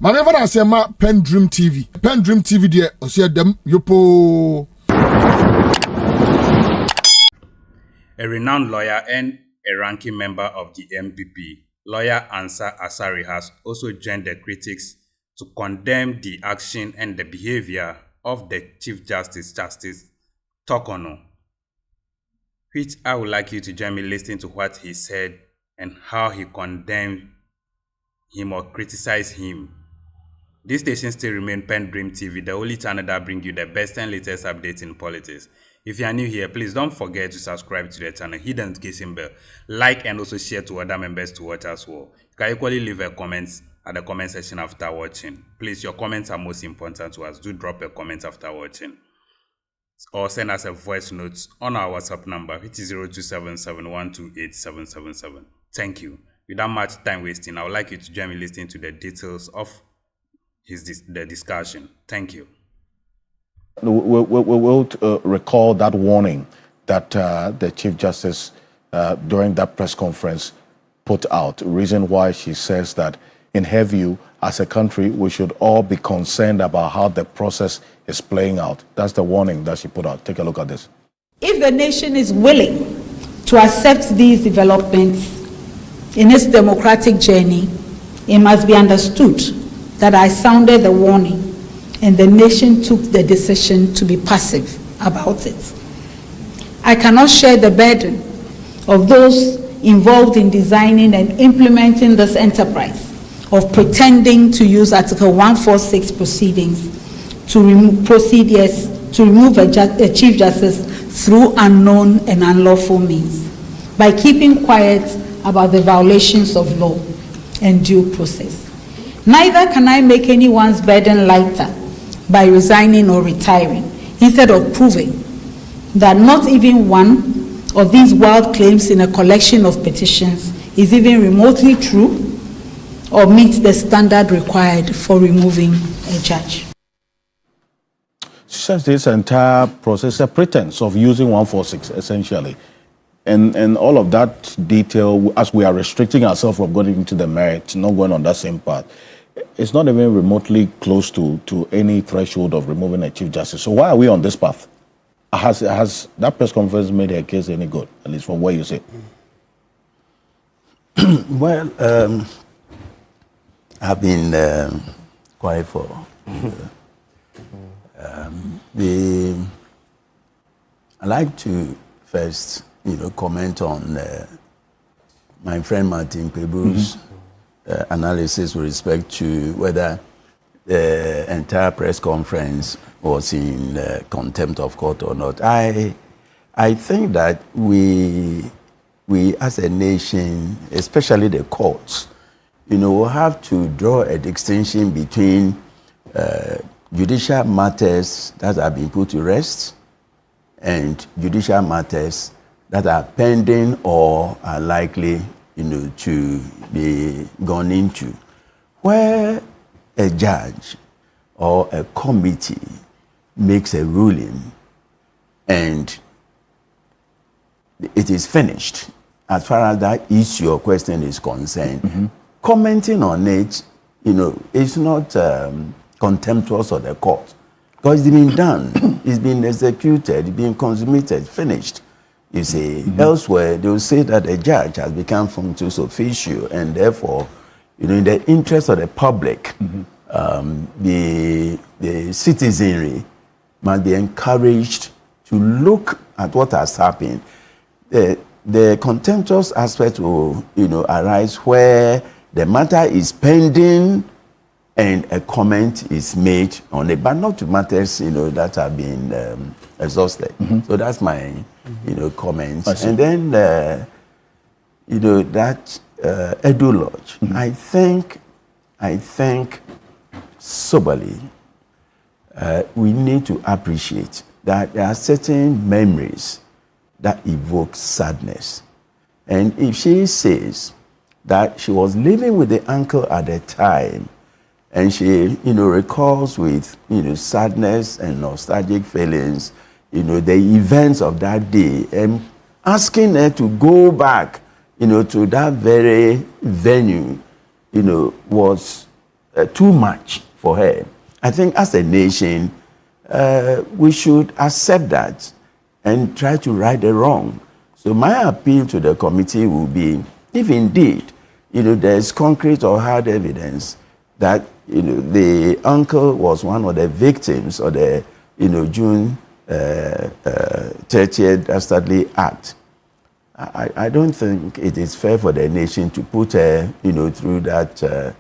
Maneva na sema PENDREAM TV. PENDREAM TV de osia dem yopo. A renowned lawyer and a ranking member of the MPP, lawyer Ansa Asare has also joined the critics to condemn the action and the behavior of the Chief Justice Torkornoo, which I would like you to join me listening to what he said and how he condemned him or criticized him. This station still remains PENDREAM TV, the only channel that brings you the best and latest updates in politics. If you are new here, please don't forget to subscribe to the channel, hit the notification bell, like and also share to other members to watch as well. You can equally leave a comment at the comment section after watching. Please, your comments are most important to us. Do drop a comment after watching. Or send us a voice note on our WhatsApp number, which is 0277128777. Thank you. Without much time wasting, I would like you to join me listening to the details of the discussion. Thank you. We'll recall that warning that the Chief Justice during that press conference put out. Reason why she says that in her view, as a country, we should all be concerned about how the process is playing out. That's the warning that she put out. Take a look at this. If the nation is willing to accept these developments in its democratic journey, it must be understood that I sounded the warning and the nation took the decision to be passive about it. I cannot share the burden of those involved in designing and implementing this enterprise of pretending to use Article 146 proceedings to remove a Chief Justice through unknown and unlawful means by keeping quiet about the violations of law and due process. Neither can I make anyone's burden lighter by resigning or retiring, instead of proving that not even one of these wild claims in a collection of petitions is even remotely true or meets the standard required for removing a judge. She says this entire process is a pretense of using 146, essentially. And all of that detail, as we are restricting ourselves from going into the merits, not going on that same path, it's not even remotely close to any threshold of removing a Chief Justice. So why are we on this path? Has that press conference made her case any good, at least from where you sit? Well, I've been quiet for... I'd like to first, comment on my friend Martin Pebu's analysis with respect to whether the entire press conference was in contempt of court or not. I think that we as a nation, especially the courts, will have to draw a distinction between judicial matters that have been put to rest and judicial matters that are pending or are likely to be gone into. Where a judge or a committee makes a ruling and it is finished, as far as that issue or question is concerned, commenting on it, is not contemptuous of the court. Because it's been done, it's been executed, it's been consummated, finished. You see, elsewhere, they will say that a judge has become functus officio, and therefore, in the interest of the public, the citizenry must be encouraged to look at what has happened. The contemptuous aspect will, arise where the matter is pending and a comment is made on it, but not to matters, that have been exhausted. So that's my, comment. And then, that Edu Lodge, I think soberly, we need to appreciate that there are certain memories that evoke sadness. And if she says that she was living with the uncle at the time, and she, recalls with, sadness and nostalgic feelings, the events of that day, and asking her to go back, to that very venue, was too much for her. I think as a nation, we should accept that and try to right the wrong. So my appeal to the committee will be, if indeed, there's concrete or hard evidence that, the uncle was one of the victims of the, June 30th Dastardly Act, I don't think it is fair for the nation to put her, through that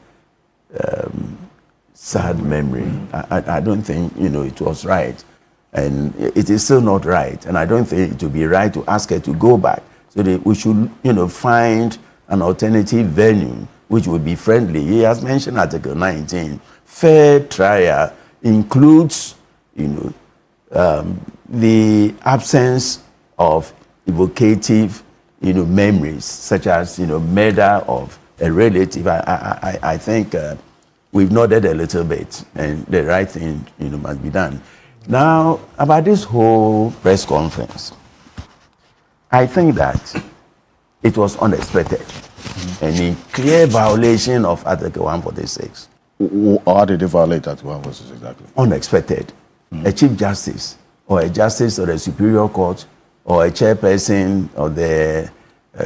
sad memory. I don't think, it was right. And it is still not right. And I don't think it would be right to ask her to go back. So that we should, find an alternative venue which would be friendly. He has mentioned Article 19. Fair trial includes, the absence of evocative, memories, such as, murder of a relative. I think we've nodded a little bit, and the right thing, must be done. Now, about this whole press conference, I think that it was unexpected and in clear violation of Article 146. How did they violate Article 146 exactly? Unexpected. A Chief Justice or a Justice of the Superior Court or a chairperson of the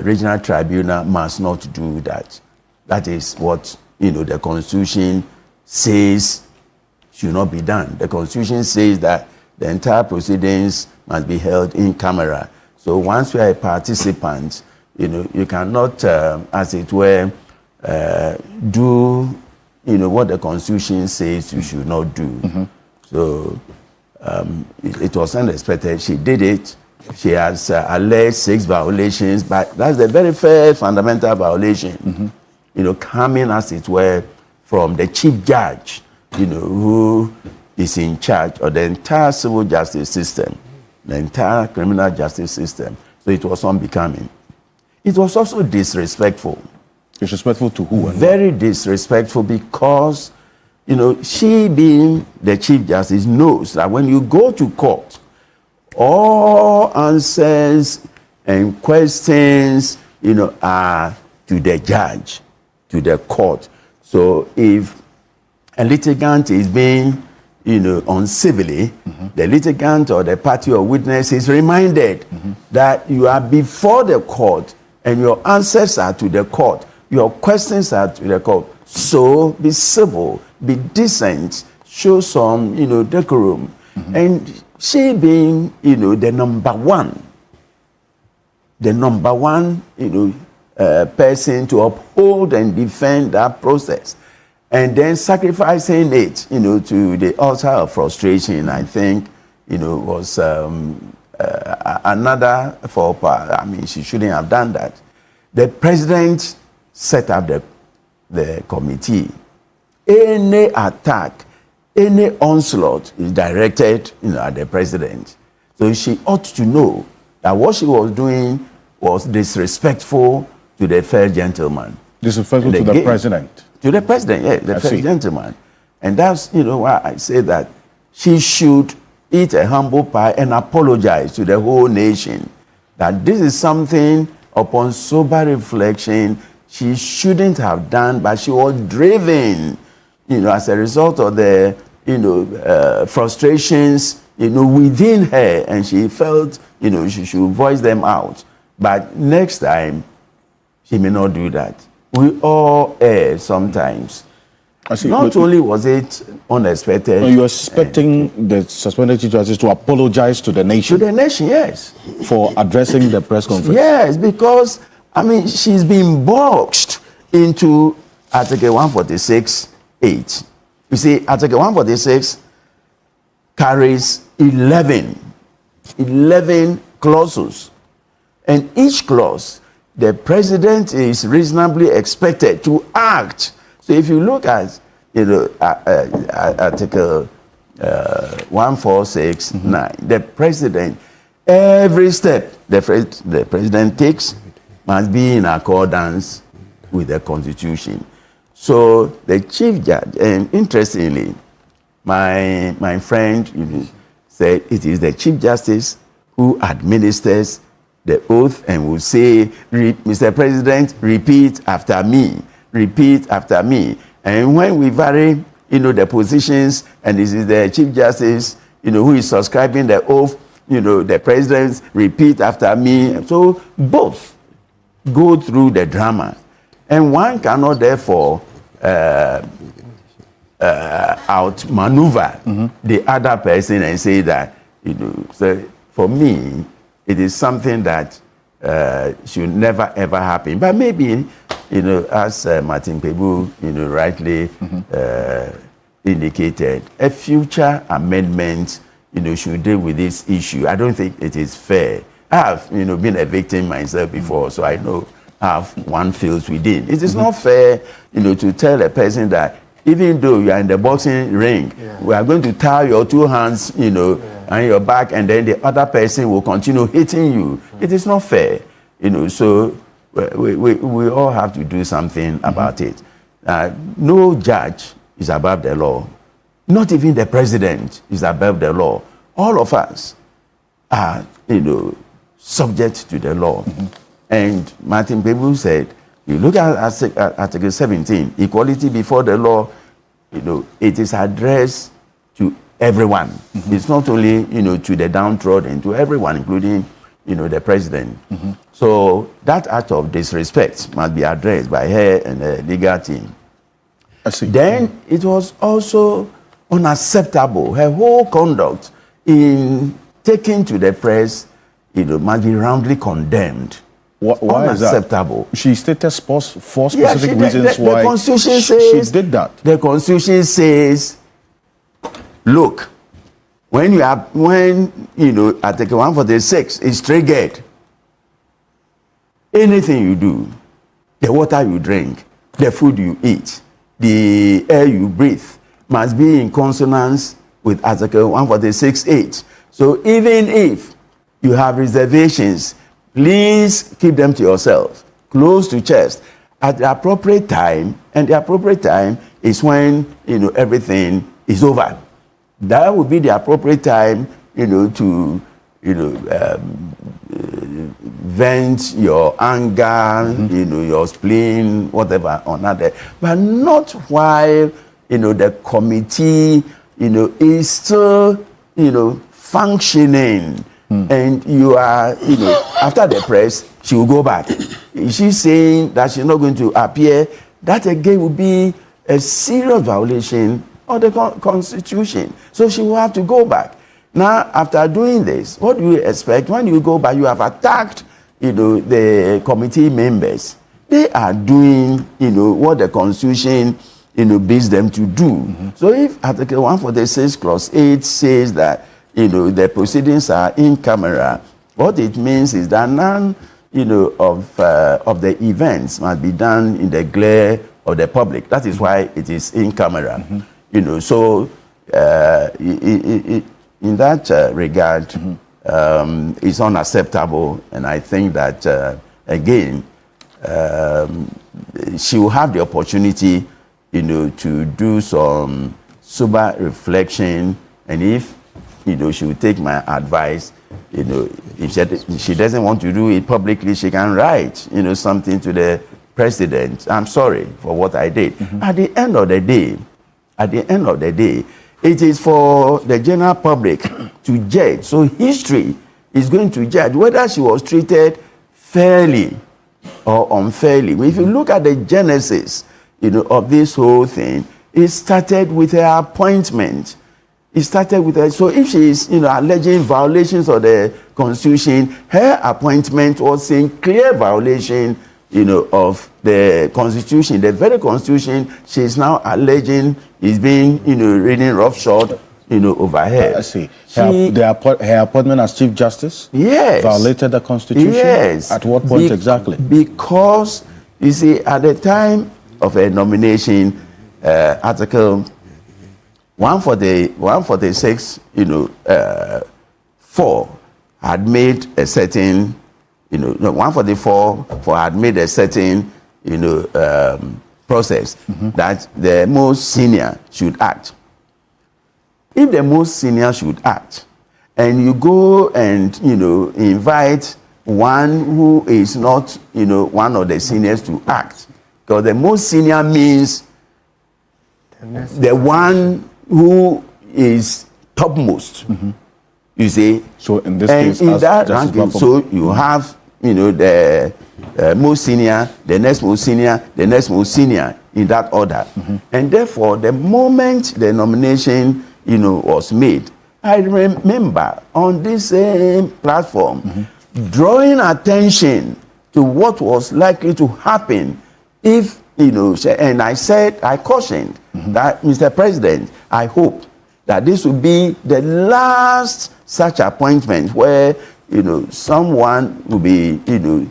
Regional Tribunal must not do that. That is what, the Constitution says should not be done. The Constitution says that the entire proceedings must be held in camera. So once you are a participant, you cannot, as it were, do, what the Constitution says you should not do. So it was unexpected. She did it. She has alleged 6 violations, but that's the very first fundamental violation, coming, as it were, from the chief judge, who is in charge of the entire civil justice system, the entire criminal justice system. So it was unbecoming. It was also disrespectful. Disrespectful to who? Very disrespectful because, she being the Chief Justice knows that when you go to court, all answers and questions, are to the judge, to the court. So if a litigant is being, uncivilly, the litigant or the party or witness is reminded that you are before the court and your answers are to the court, your questions are to the court. So be civil, be decent, show some, decorum. And she being, the number one, person to uphold and defend that process, and then sacrificing it, to the altar of frustration, I think, was another faux pas. I mean, she shouldn't have done that. The president set up the committee. Any attack, any onslaught is directed, at the president. So she ought to know that what she was doing was disrespectful to the first gentleman. Disrespectful to the president? To the president, yes, the first gentleman. And that's, why I say that she should eat a humble pie and apologize to the whole nation. That this is something, upon sober reflection, she shouldn't have done, but she was driven, as a result of the, frustrations, within her, and she felt, she should voice them out. But next time, she may not do that. We all err sometimes. Not only was it unexpected. You're expecting the suspended Chief Justice to apologize to the nation? To the nation, yes. For addressing the press conference? Yes, because, she's been boxed into Article 146(8). You see, Article 146 carries 11 clauses. And each clause, the president is reasonably expected to act. So if you look at, Article 146(9), the president, every step the president takes must be in accordance with the Constitution. So the chief judge, and interestingly, my friend said it is the Chief Justice who administers the oath and will say, Mr. President, repeat after me, repeat after me. And when we vary, the positions, and this is the Chief Justice, who is subscribing the oath, the presidents repeat after me. So both go through the drama. And one cannot therefore outmaneuver the other person and say that, so for me, it is something that should never ever happen. But maybe, as Martin Pebu, rightly indicated, a future amendment, should deal with this issue. I don't think it is fair. I have, been a victim myself before, so I know how one feels within. It is not fair, to tell a person that even though you are in the boxing ring, we are going to tie your two hands, and your back, and then the other person will continue hitting you. It is not fair, so we all have to do something about it. No judge is above the law. Not even the president is above the law. All of us are, subject to the law. And Martin Pebu said, you look at Article 17, equality before the law, it is addressed to everyone. It's not only, to the downtrodden, to everyone, including, the president. So that act of disrespect must be addressed by her and the legal team. I see. Then it was also unacceptable. Her whole conduct in taking to the press, must be roundly condemned. Why unacceptable. Is that? She stated four specific reasons why the Constitution she did that. The Constitution says, look, when Article 146 is triggered, anything you do, the water you drink, the food you eat, the air you breathe, must be in consonance with Article 146(8). So even if you have reservations, please keep them to yourself, close to chest, at the appropriate time, and the appropriate time is when, everything is over. That would be the appropriate time, to, vent your anger, your spleen, whatever, on that. But not while, the committee, is still, functioning. And you are, after the press, she will go back. She's saying that she's not going to appear. That again will be a serious violation of the Constitution. So she will have to go back. Now, after doing this, what do you expect? When you go back, you have attacked, the committee members. They are doing, what the Constitution, bids them to do. So if Article 146, Clause 8 says that, the proceedings are in camera, what it means is that none, of the events must be done in the glare of the public. That is why it is in camera. So in that regard, it's unacceptable, and I think that again, she will have the opportunity, to do some sober reflection, and if she will take my advice. If she doesn't want to do it publicly, she can write, something to the president. I'm sorry for what I did. At the end of the day, it is for the general public to judge. So history is going to judge whether she was treated fairly or unfairly. If you look at the genesis, of this whole thing, it started with her appointment. It started with her. So if she is, alleging violations of the Constitution, her appointment was in clear violation, of the Constitution. The very Constitution she is now alleging is being, reading roughshod, over her. I see. Her appointment as Chief Justice? Yes. Violated the Constitution? Yes. At what point exactly? Because, you see, at the time of her nomination, Article 146, 4 had made a certain, 144 had made a certain, process that the most senior should act. If the most senior should act, and you go and, invite one who is not, one of the seniors to act, because the most senior means the one who is topmost. You see. So in this and case, in as that Justice ranking, Bafo- so you have, you know, the most senior, the next most senior, the next most senior in that order. And therefore, the moment the nomination, you know, was made, I remember on this same platform drawing attention to what was likely to happen if, you know, and I said, I cautioned that, Mr. President, I hope that this will be the last such appointment where, you know, someone will be, you know,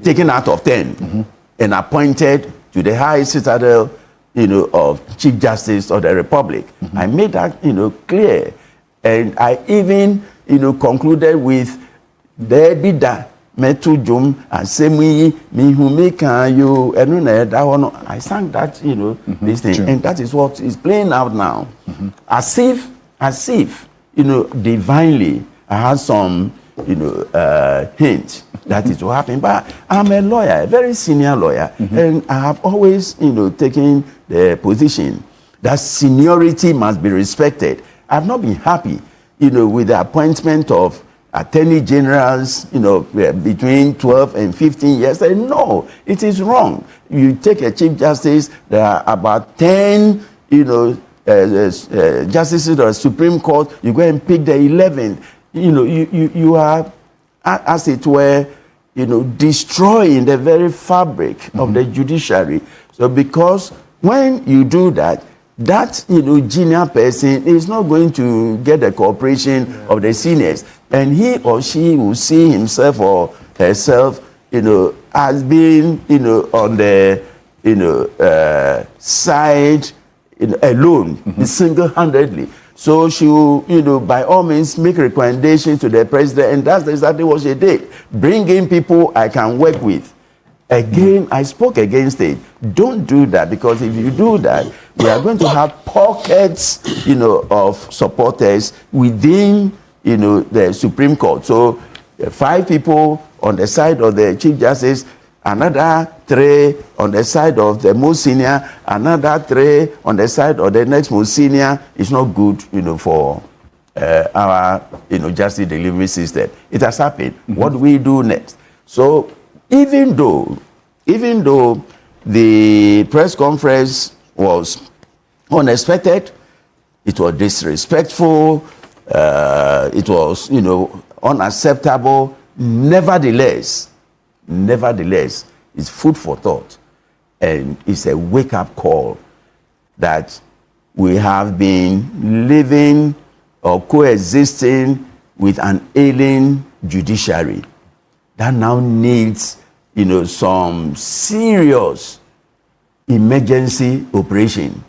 taken out of 10 and appointed to the high citadel, you know, of Chief Justice of the Republic. I made that, you know, clear. And I even, you know, concluded with the bida metu jum asemi mihumeka yo enuna that one. I sang that, you know, this thing. And that is what is playing out now. As if, you know, divinely, I had some, you know, hint that it will happen. But I'm a lawyer, a very senior lawyer, and I have always, you know, taken the position that seniority must be respected. I've not been happy, you know, with the appointment of attorney generals, you know, between 12 and 15 years. And no, it is wrong. You take a chief justice, there are about 10, you know, justices of the Supreme Court, you go and pick the 11th. You know, you are, as it were, you know, destroying the very fabric of the judiciary. So because when you do that, that, you know, junior person is not going to get the cooperation of the seniors. And he or she will see himself or herself, you know, as being, you know, on the, you know, side, you know, alone, single-handedly. So she will, you know, by all means make recommendations to the president, and that's exactly what she did. Bring in people I can work with. Again, I spoke against it. Don't do that, because if you do that, we are going to have pockets, you know, of supporters within, you know, the Supreme Court. So 5 people on the side of the Chief Justice, another 3 on the side of the most senior, another 3 on the side of the next most senior. Is not good, you know, for our, you know, justice delivery system. It has happened. What do we do next? So even though the press conference was unexpected, it was disrespectful, it was, you know, unacceptable, nevertheless, it's food for thought, and it's a wake-up call that we have been living or coexisting with an ailing judiciary that now needs, you know, some serious emergency operation.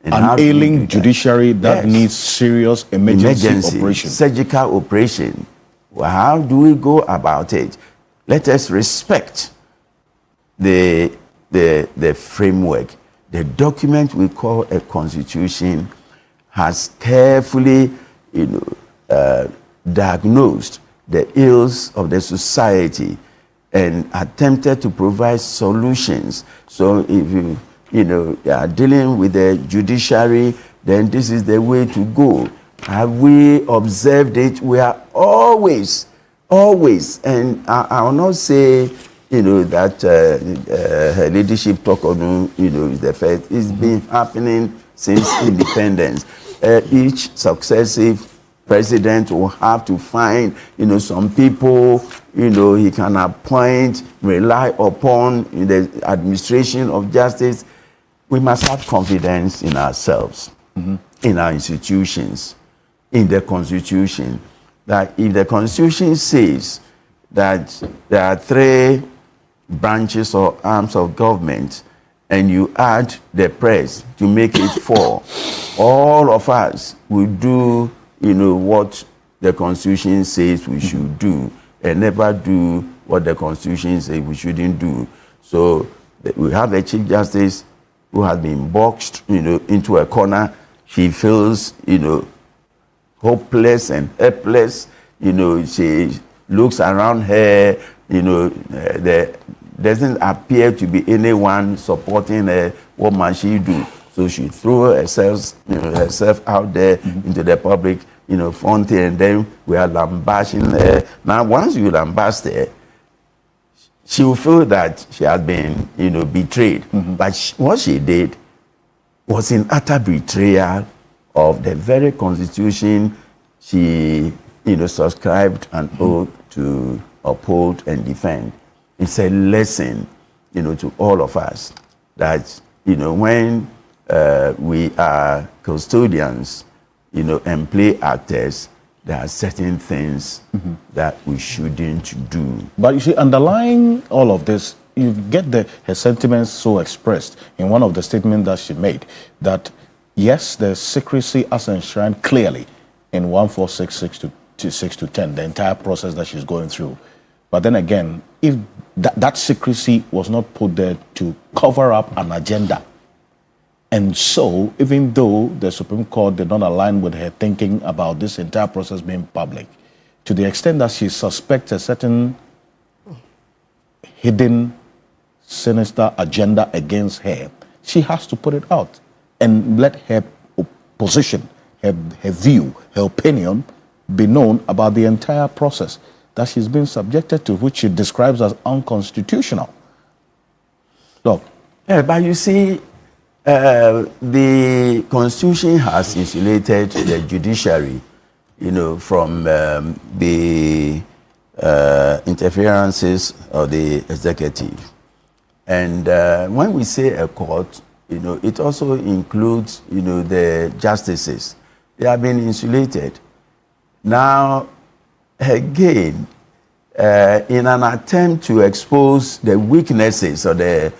And an ailing judiciary that needs serious emergency operation. Surgical operation. Well, how do we go about it? Let us respect the framework. The document we call a constitution has carefully, you know, diagnosed the ills of the society and attempted to provide solutions. So if you know, are dealing with the judiciary, then this is the way to go. Have we observed it? We are always, and I will not say, you know, that her leadership Torkornoo, you know, is the first. It's been happening since independence. Each successive president will have to find, you know, some people, you know, he can appoint, rely upon in the administration of justice. We must have confidence in ourselves, in our institutions, in the Constitution. That if the Constitution says that there are 3 branches or arms of government, and you add the press to make it 4, all of us will do, you know, what the Constitution says we should do, and never do what the Constitution says we shouldn't do. So we have a Chief Justice who has been boxed, you know, into a corner. She feels, you know, hopeless and helpless. You know, she looks around her, you know, there doesn't appear to be anyone supporting her what must she do? So she threw herself, herself out there into the public, front, and then we are lambasting her. Now, once you lambast her, she will feel that she has been, betrayed. But what she did was in utter betrayal of the very constitution she, subscribed an oath to uphold and defend. It's a lesson, to all of us that, when we are custodians, and play actors, there are certain things that we shouldn't do. But you see, underlying all of this, you get her sentiments so expressed in one of the statements that she made, that yes, there's secrecy as enshrined clearly in 146 to 10, the entire process that she's going through. But then again, if that secrecy was not put there to cover up an agenda, and so, even though the Supreme Court did not align with her thinking about this entire process being public, to the extent that she suspects a certain hidden, sinister agenda against her, she has to put it out and let her position, her view, her opinion be known about the entire process that she's been subjected to, which she describes as unconstitutional. Look. Yeah, but you see, the Constitution has insulated the judiciary, from the interferences of the executive. And when we say a court, it also includes, the justices. They have been insulated. Now, again, in an attempt to expose the weaknesses of the,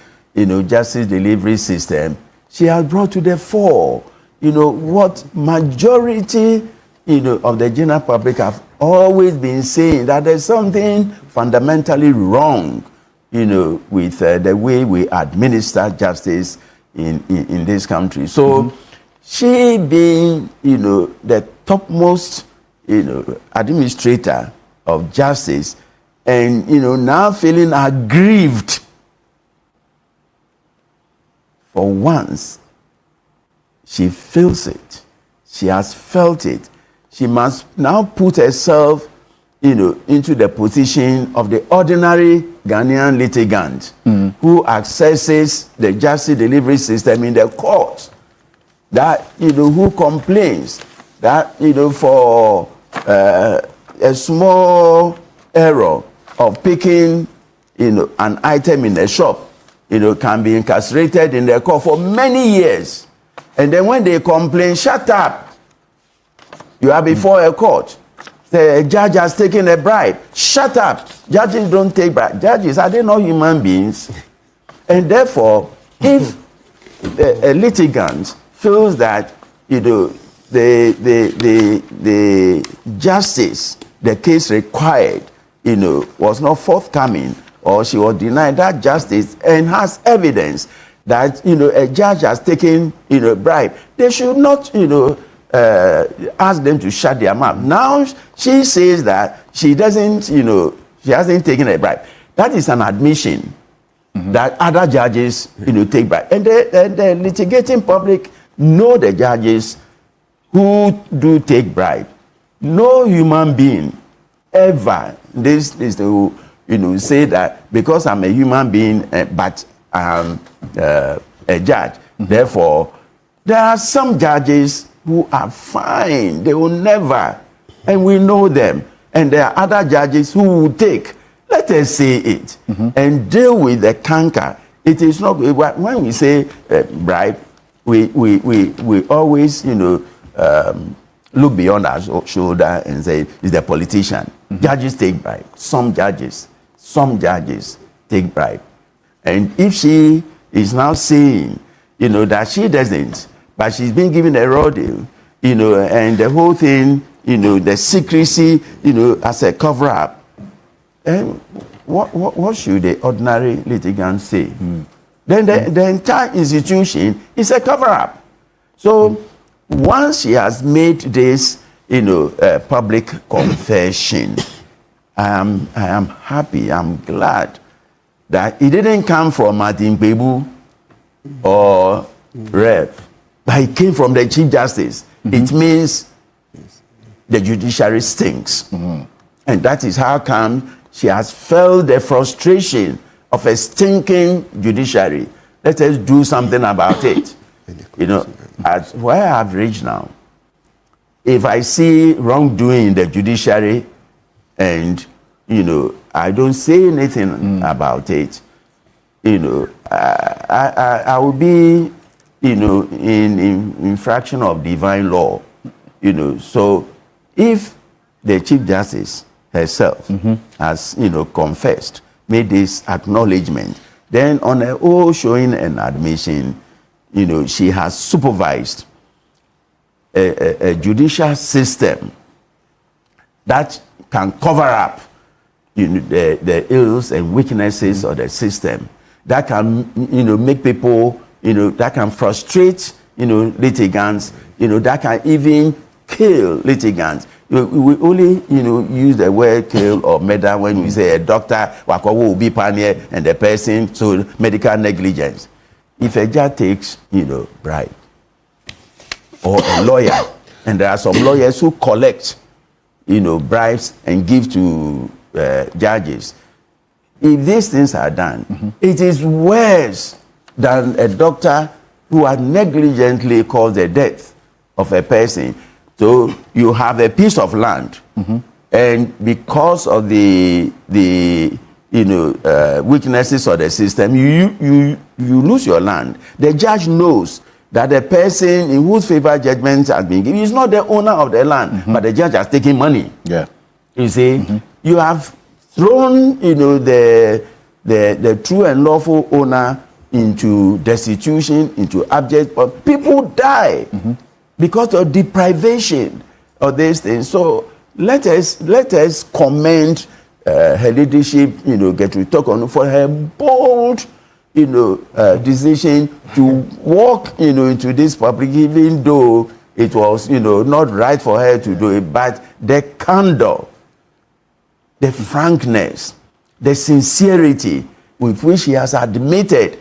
justice delivery system, she has brought to the fore, what majority, of the general public have always been saying, that there's something fundamentally wrong, with the way we administer justice in this country. So she being, the topmost, administrator of justice, and, now feeling aggrieved. For once, she feels it. She has felt it. She must now put herself, into the position of the ordinary Ghanaian litigant who accesses the justice delivery system in the court. That, who complains that, for a small error of picking, an item in a shop, can be incarcerated in the court for many years. And then when they complain, shut up. You are before a court. The judge has taken a bribe. Shut up. Judges don't take bribes. Judges, are they not human beings? And therefore, if a litigant feels that, the justice the case required, was not forthcoming, or she was denied that justice, and has evidence that, a judge has taken, bribe, they should not, ask them to shut their mouth. Now she says that she doesn't, she hasn't taken a bribe. That is an admission that other judges, take bribe. And the litigating public know the judges who do take bribe. No human being ever, this is the, say that because I'm a human being, but I'm a judge. Therefore, there are some judges who are fine. They will never, and we know them. And there are other judges who will take, let us say it, and deal with the canker. It is not, when we say bribe, we always, look beyond our shoulder and say, it's the politician. Judges take bribe. Some judges take bribe. And if she is now saying, that she doesn't, but she's been given a raw deal, and the whole thing, the secrecy, as a cover-up, then what should the ordinary litigant say? Then the entire institution is a cover-up. So once she has made this, public confession, I am happy, I'm glad that it didn't come from Martin Pebu, or rep, but it came from the Chief Justice. It means the judiciary stinks. And that is how come she has felt the frustration of a stinking judiciary. Let us do something about it. You know, at where I've reached now, if I see wrongdoing in the judiciary and, you know, I don't say anything about it, you know, I will be, you know, in infraction of divine law, you know. So if the Chief Justice herself has, you know, confessed, made this acknowledgement, then on her own showing an admission, you know, she has supervised a judicial system that can cover up, you know, the ills and weaknesses of the system, that can, you know, make people, you know, that can frustrate, you know, litigants, you know, that can even kill litigants. We only, you know, use the word kill or murder when we say a doctor will be panier and the person, so medical negligence. If a judge takes, you know, bribe, or a lawyer, and there are some lawyers who collect, you know, bribes and give to judges. If these things are done, it is worse than a doctor who had negligently caused the death of a person. So you have a piece of land, and because of the you know, weaknesses of the system, you lose your land. The judge knows that the person in whose favor judgment has been given is not the owner of the land, but the judge has taken money. Yeah, you see, you have thrown, you know, the true and lawful owner into destitution, into abject. But people die because of deprivation of these things. So let us commend her leadership, you know, Torkornoo, for her bold, you know, decision to walk, you know, into this public, even though it was, you know, not right for her to do it. But the candor, the frankness, the sincerity with which she has admitted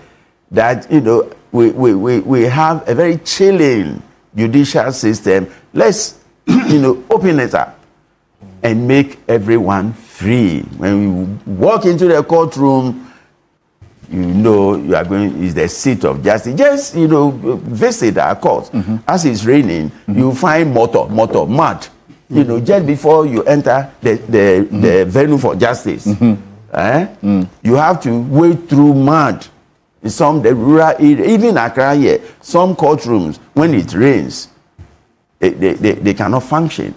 that, you know, we have a very chilling judicial system. Let's, you know, open it up and make everyone free. When we walk into the courtroom, you know you are going, is the seat of justice. Just, you know, visit our court. As it's raining, you find mud. You know, just before you enter the venue for justice. You have to wade through mud. Some the rural area, even Accra here, some courtrooms, when it rains, they cannot function.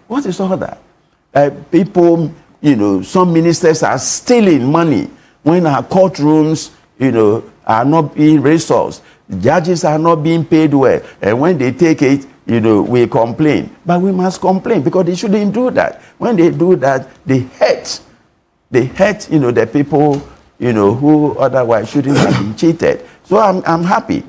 What is all that? People, you know, some ministers are stealing money when our courtrooms, you know, are not being resourced. Judges are not being paid well. And when they take it, you know, we complain. But we must complain because they shouldn't do that. When they do that, they hurt, you know, the people, you know, who otherwise shouldn't have been cheated. So I'm happy.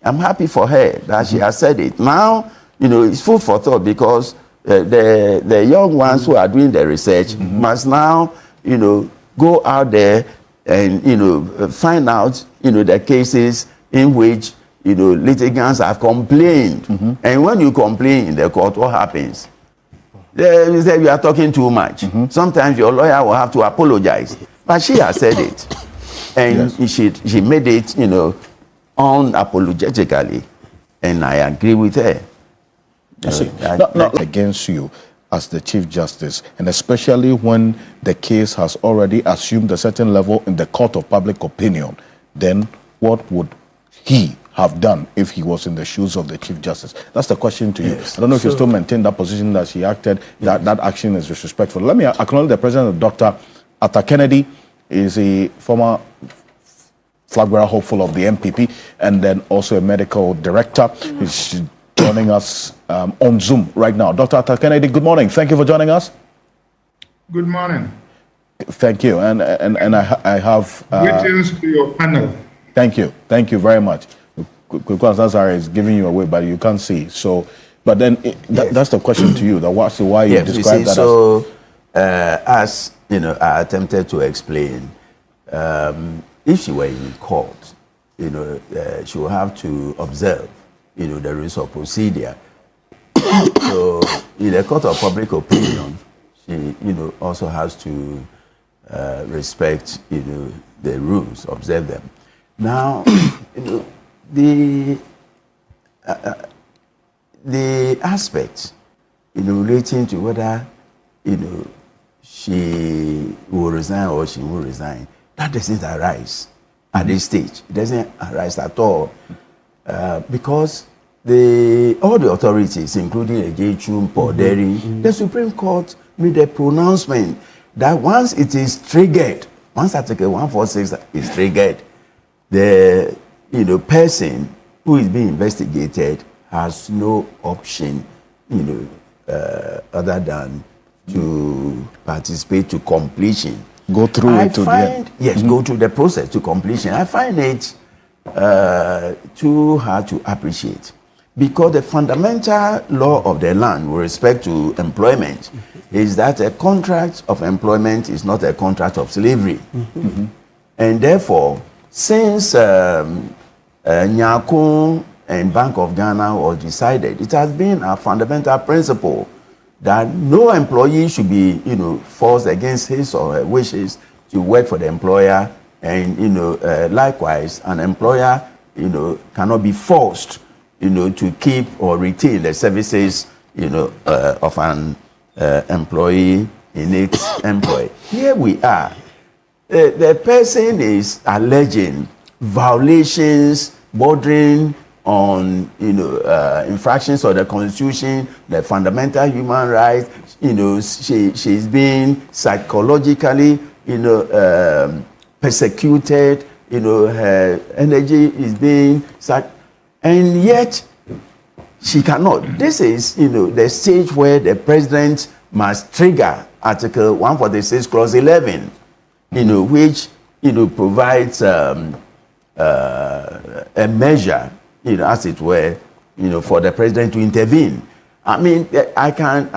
I'm happy for her that she has said it. Now, you know, it's food for thought because the young ones who are doing the research must now, you know, go out there and, you know, find out, you know, the cases in which, you know, litigants have complained. And when you complain in the court, what happens? They say you are talking too much. Sometimes your lawyer will have to apologize. But she has said it. And she made it, you know, unapologetically. And I agree with her. Not against you as the Chief Justice, and especially when the case has already assumed a certain level in the court of public opinion, then what would he have done if he was in the shoes of the Chief Justice? That's the question to you. I don't know if you still maintain that position that she acted, that action is disrespectful. Let me acknowledge the president, Dr. Arthur Kennedy, is a former flag bearer hopeful of the MPP, and then also a medical director. He's joining us on Zoom right now. Dr. Arthur Kennedy, good morning. Thank you for joining us. Good morning. Thank you. And I have... greetings to your panel. Thank you. Thank you very much. Because Asare is giving you away, but you can't see. So, but then that's the question to you. Why you describe that so, as you know, I attempted to explain, if she were in court she will have to observe, the rules of procedure. So, in the court of public opinion, she, also has to respect, the rules, observe them. Now, the aspects, relating to whether, she will resign or she will resign, that doesn't arise at this stage. It doesn't arise at all, because all the authorities, including Ejechum, Poderi, the Supreme Court made a pronouncement that once it is triggered, once Article 146 is triggered, the person who is being investigated has no option, other than to participate to completion. Go through it to the end. Yes, go through the process to completion. I find it too hard to appreciate, because the fundamental law of the land with respect to employment is that a contract of employment is not a contract of slavery. And therefore, since Nyakun and Bank of Ghana was decided, it has been a fundamental principle that no employee should be, forced against his or her wishes to work for the employer, and likewise, an employer, cannot be forced, to keep or retain the services, of an employee in its employ. Here we are. The person is alleging violations bordering on infractions of the Constitution, the fundamental human rights. She's being psychologically persecuted. Her energy is being and yet she cannot. This is the stage where the president must trigger Article 146 Clause 11, which provides a measure, as it were, for the president to intervene. I mean, I can,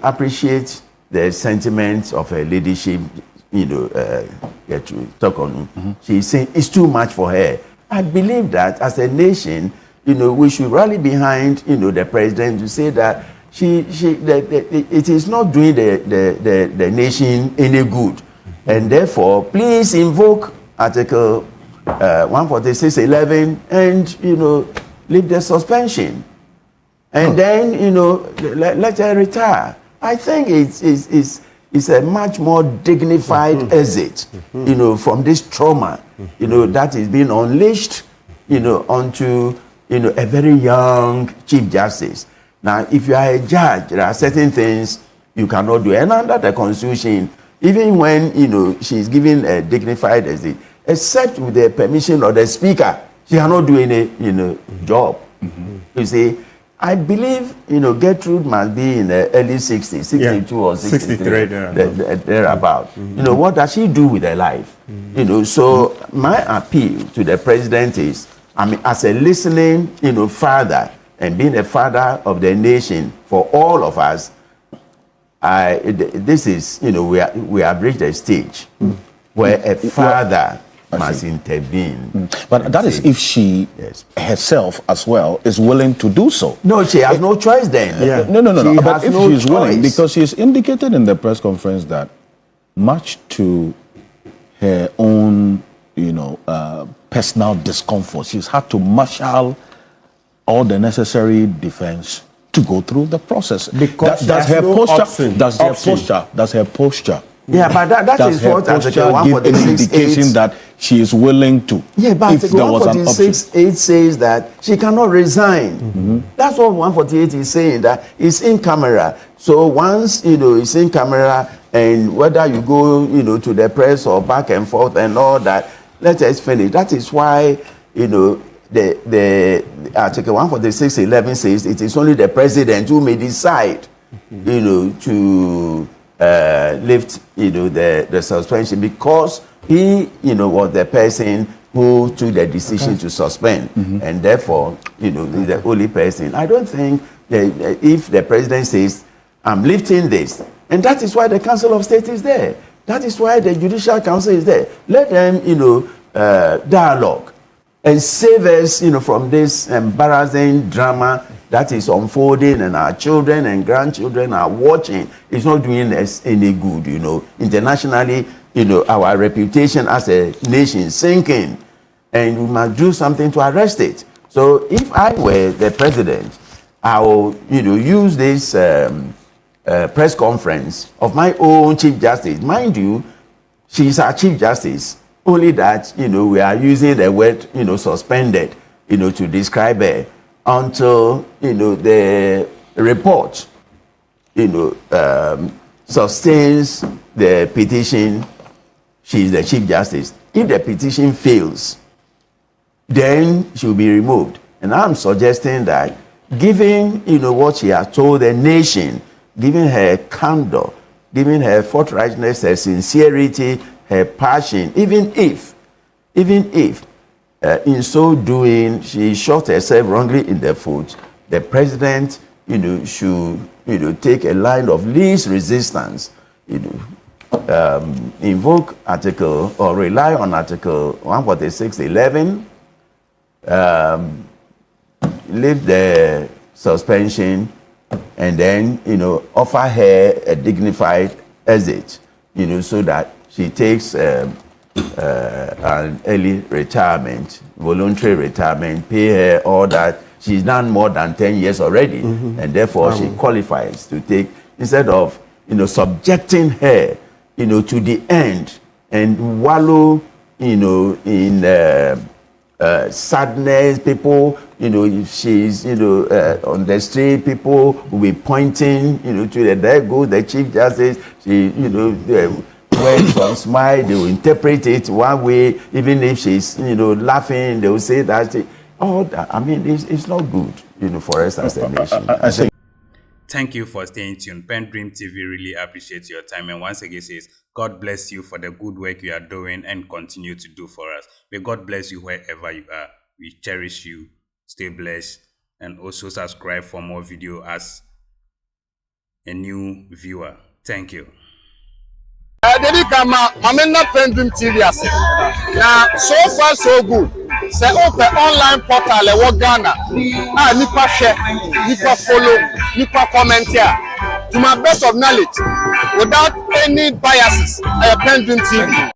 appreciate the sentiments of her leadership, Torkornoo. She's saying it's too much for her. I believe that as a nation, we should rally behind, the president to say that it is not doing the nation any good, and therefore, please invoke Article 146.11 and leave the suspension, and then let her retire. I think it's a much more dignified exit, from this trauma, that is being unleashed, onto a very young Chief Justice. Now, if you are a judge, there are certain things you cannot do, and under the Constitution, even when she's given a dignified exit, except with the permission of the Speaker, she cannot do any job. You see, I believe Gertrude must be in the early 60s, 62 or 63, thereabout. What does she do with her life? So my appeal to the president is, as a listening father, and being a father of the nation for all of us, this is we have reached a stage where a father must intervene. But that is if she herself as well is willing to do so. No, she has no choice then. No. But if she is willing, because she has indicated in the press conference that much to her own, personal discomfort, she's had to marshal all the necessary defense to go through the process. Because that's her posture. That's her posture. Yeah, but that is what Article 146 that she is willing to. Yeah, but Article 146.8 says that she cannot resign. That's what 148 is saying, that it's in camera. So once it's in camera, and whether you go to the press or back and forth and all that, let us finish. That is why the Article 146.11 says it is only the president who may decide to lift the suspension, because he was the person who took the decision to suspend, and therefore he's the only person. I don't think that if the president says I'm lifting this, and that is why the Council of State is there, that is why the Judicial Council is there, let them dialogue and save us, from this embarrassing drama that is unfolding, and our children and grandchildren are watching. It's not doing us any good, Internationally, our reputation as a nation is sinking, and we must do something to arrest it. So if I were the president, I will, use this press conference of my own Chief Justice. Mind you, she's our Chief Justice. Only that, we are using the word, suspended, to describe her until, the report, sustains the petition. She is the Chief Justice. If the petition fails, then she will be removed. And I'm suggesting that, given, what she has told the nation, giving her candor, giving her forthrightness, her sincerity, her passion, even if in so doing she shot herself wrongly in the foot, the president, should, take a line of least resistance, invoke article or rely on article 146(11), lift the suspension, and then, offer her a dignified exit, so that she takes an early retirement, voluntary retirement, pay her all that. She's done more than 10 years already, and therefore she qualifies to take, instead of, subjecting her, to the end and wallow, in sadness. People, if she's, on the street, people will be pointing, to the, there goes the Chief Justice. She, when some smile, they will interpret it one way. Even if she's, laughing, they will say that. Oh, I mean, it's not good, for us as a nation. Thank you for staying tuned. PENDREAM TV really appreciates your time, and once again says, God bless you for the good work you are doing and continue to do for us. May God bless you wherever you are. We cherish you. Stay blessed, and also subscribe for more video as a new viewer. Thank you. Dedi kama mamena PENDREAM TV ase. Now so far so good. Say open online portal e wo Ghana. Nipa share, nipa follow, nipa comment here. To my best of knowledge, without any biases, PENDREAM TV.